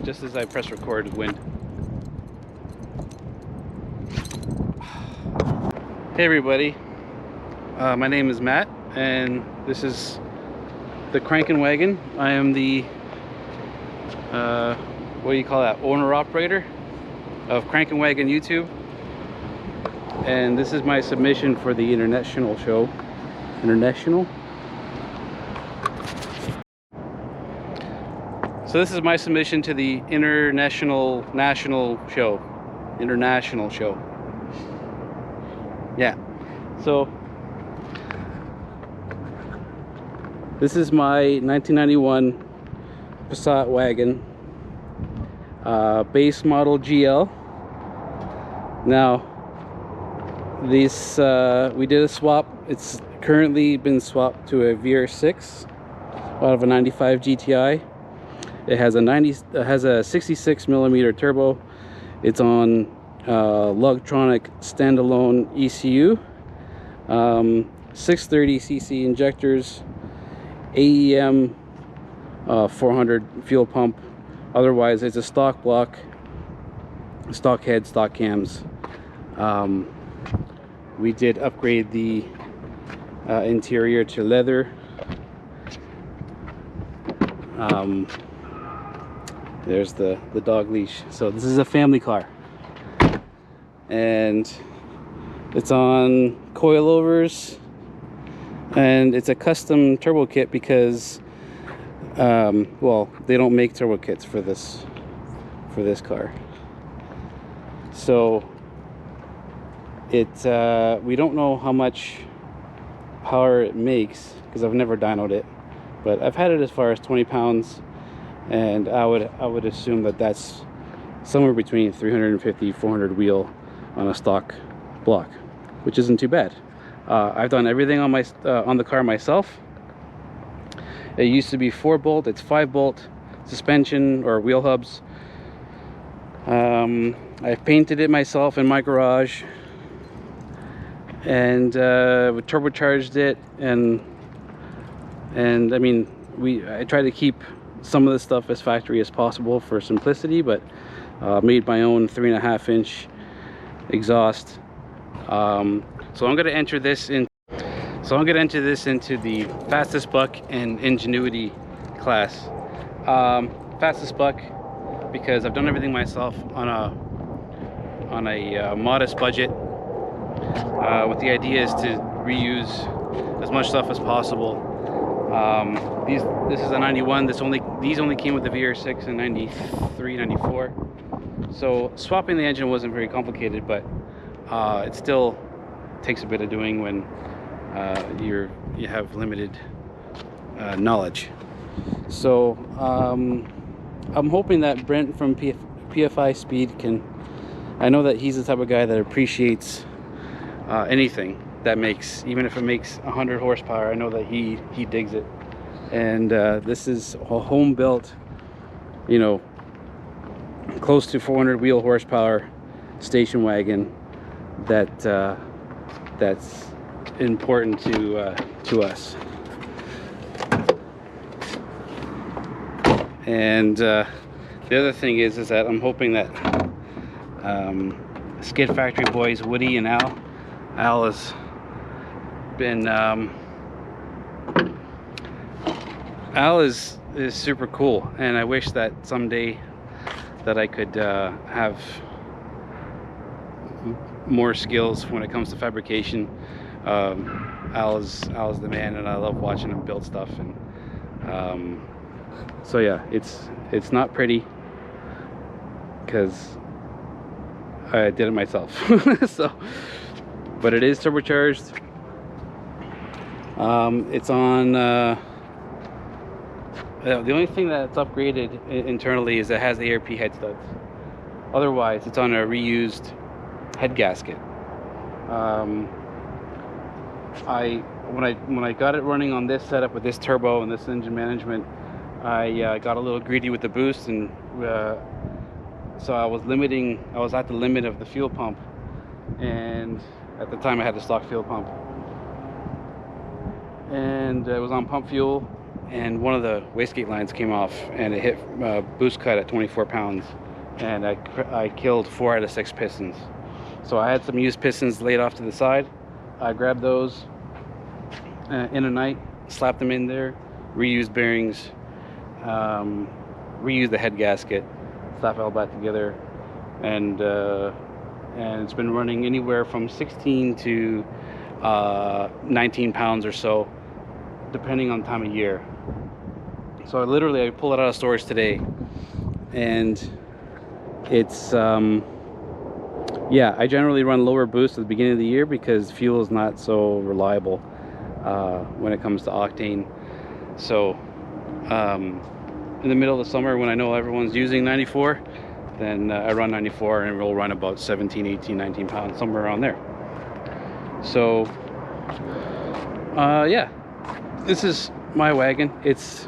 Just as I press record, wind. Hey everybody, my name is Matt, and this is the Crankin' Wagon. I am the what do you call that, owner-operator of Crankin' Wagon YouTube, and this is my submission for the International show. International? So this is my submission to the International show. Yeah. So this is my 1991 PASSAT wagon, base model GL. Now this we did a swap. It's currently been swapped to a VR6 out of a 95 GTI. It has a 66 millimeter turbo. It's on Lugtronic standalone ECU, 630cc injectors, AEM 400 fuel pump. Otherwise, it's a stock block, stock head, stock cams. We did upgrade the interior to leather. There's the dog leash. So this is a family car, and it's on coilovers, and it's a custom turbo kit because well, they don't make turbo kits for this car. So it we don't know how much power it makes because I've never dynoed it, but I've had it as far as 20 pounds. And I would assume that that's somewhere between 350 400 wheel on a stock block, which isn't too bad. I've done everything on my on the car myself. It used to be 4-bolt, it's 5-bolt suspension or wheel hubs. I painted it myself in my garage, and we turbocharged it, and I mean, I try to keep some of the stuff as factory as possible for simplicity, but made my own 3.5-inch exhaust. So I'm going to enter this into the fastest buck and ingenuity class. Fastest buck because I've done everything myself on a modest budget, with the idea is to reuse as much stuff as possible. This is a 91. These only came with the VR6 in 93, 94. So swapping the engine wasn't very complicated, but it still takes a bit of doing when you have limited knowledge. So I'm hoping that Brent from PFI Speed can. I know that he's the type of guy that appreciates anything that makes, even if it makes 100 horsepower. I know that he digs it. And this is a home built, you know, close to 400 wheel horsepower station wagon that's important to us. And the other thing is that I'm hoping that Skid Factory boys Woody and Al has been Al is super cool, and I wish that someday that I could have more skills when it comes to fabrication. Al is the man, and I love watching him build stuff. And so yeah, it's not pretty because I did it myself. So, but it is turbocharged. It's on the only thing that's upgraded internally is it has the ARP head studs. Otherwise, it's on a reused head gasket. when I got it running on this setup with this turbo and this engine management, I got a little greedy with the boost, and so I was at the limit of the fuel pump, and at the time I had a stock fuel pump, and it was on pump fuel, and one of the wastegate lines came off, and it hit boost cut at 24 pounds, and I killed 4 out of 6 pistons. So I had some used pistons laid off to the side. I grabbed those in a night, slapped them in there, reused bearings, reused the head gasket, slap it all back together, and it's been running anywhere from 16 to 19 pounds or so, depending on time of year. So I pulled it out of storage today, and it's yeah, I generally run lower boost at the beginning of the year because fuel is not so reliable when it comes to octane. So in the middle of the summer, when I know everyone's using 94, then I run 94, and we'll run about 17, 18, 19 pounds, somewhere around there. So yeah, this is my wagon. It's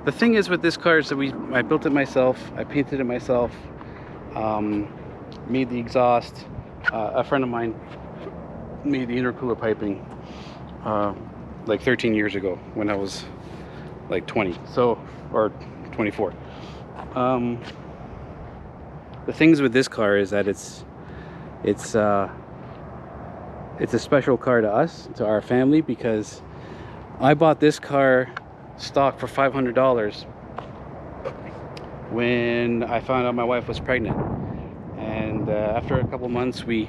the thing is with this car is that I built it myself, I painted it myself, made the exhaust. A friend of mine made the intercooler piping like 13 years ago when I was like 20, or 24. The things with this car is that it's a special car to us, to our family, because I bought this car stock for $500 when I found out my wife was pregnant, and after a couple months we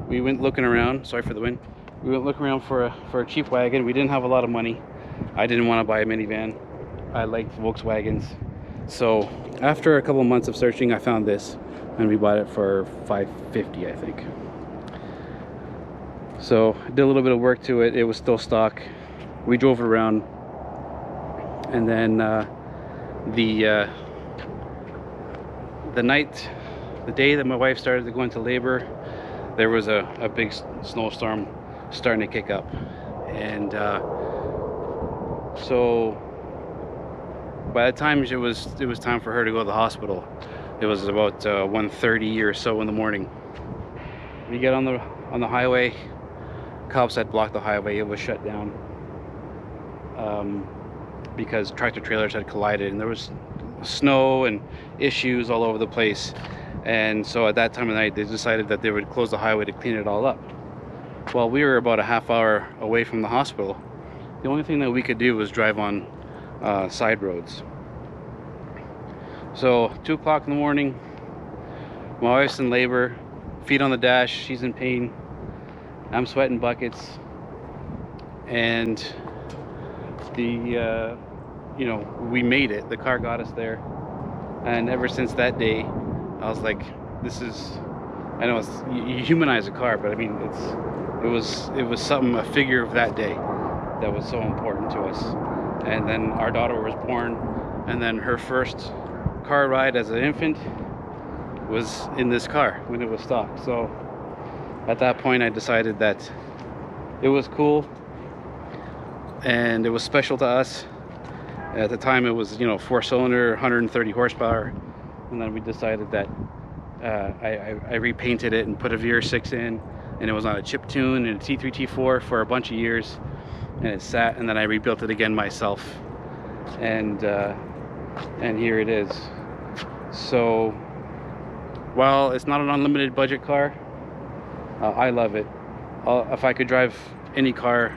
went looking around. Sorry for the wind. We went looking around for a cheap wagon. We didn't have a lot of money. I didn't want to buy a minivan. I liked Volkswagens. So after a couple months of searching, I found this, and we bought it for $550, I think. So I did a little bit of work to it. It was still stock. We drove it around, and then the day that my wife started to go into labor, there was a big snowstorm starting to kick up, and so by the time it was time for her to go to the hospital, it was about 1:30 or so in the morning. We get on the highway. Cops had blocked the highway. It was shut down because tractor trailers had collided, and there was snow and issues all over the place. And so at that time of night, they decided that they would close the highway to clean it all up. Well, we were about a half hour away from the hospital. The only thing that we could do was drive on side roads. So 2 o'clock in the morning, my wife's in labor, feet on the dash, she's in pain, I'm sweating buckets, and we made it. The car got us there, and ever since that day, I was like, I know you humanize a car, but I mean, it was something, a figure of that day that was so important to us. And then our daughter was born, and then her first car ride as an infant was in this car when it was stock. So at that point, I decided that it was cool and it was special to us. At the time, it was 4-cylinder, 130 horsepower, and then we decided that I repainted it and put a VR6 in, and it was on a chip tune and a T3 T4 for a bunch of years, and it sat, and then I rebuilt it again myself, and here it is. So while it's not an unlimited budget car, I love it. If I could drive any car,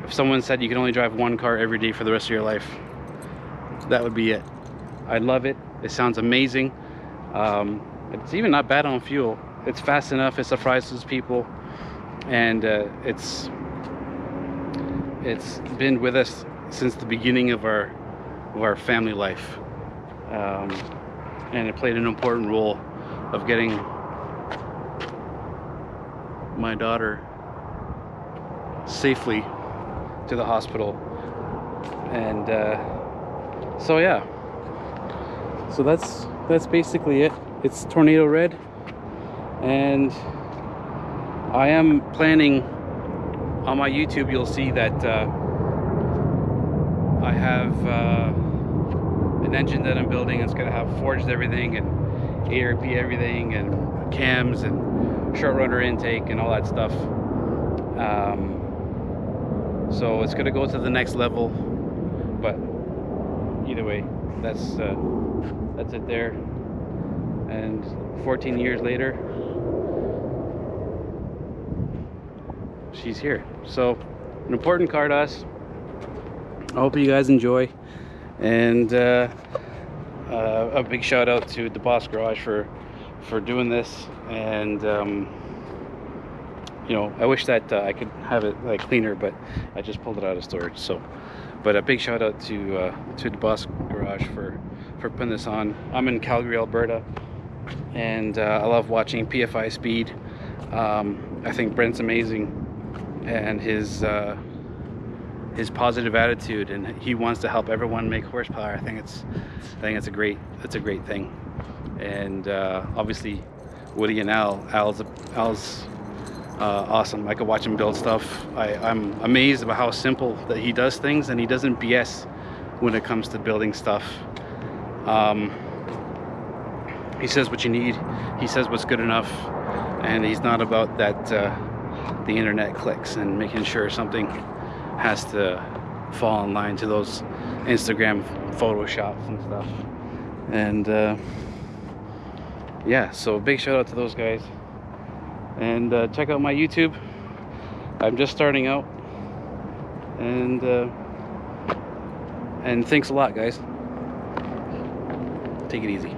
if someone said you can only drive one car every day for the rest of your life, that would be it. I love it. It sounds amazing. It's even not bad on fuel. It's fast enough. It surprises people, and it's been with us since the beginning of our family life, and it played an important role of getting my daughter safely to the hospital. And so yeah, so that's basically it. It's tornado red, and I am planning on my YouTube, you'll see that I have an engine that I'm building. It's gonna have forged everything and ARP everything and cams and short rotor intake and all that stuff. So it's gonna go to the next level, but either way, that's it there. And 14 years later, she's here. So an important car to us. I hope you guys enjoy, and a big shout out to the Boss Garage for doing this. And you know, I wish that I could have it like cleaner, but I just pulled it out of storage. So, but a big shout out to the Boss Garage for putting this on. I'm in Calgary, Alberta, and I love watching PFI Speed. I think Brent's amazing, and his positive attitude, and he wants to help everyone make horsepower. I think it's a great thing. And obviously Woody and Al's awesome. I could watch him build stuff. I'm amazed about how simple that he does things, and he doesn't BS when it comes to building stuff. He says what you need, he says what's good enough, and he's not about that the internet clicks and making sure something has to fall in line to those Instagram photoshops and stuff. And yeah, so big shout out to those guys. And check out my YouTube. I'm just starting out, and thanks a lot, guys. Take it easy.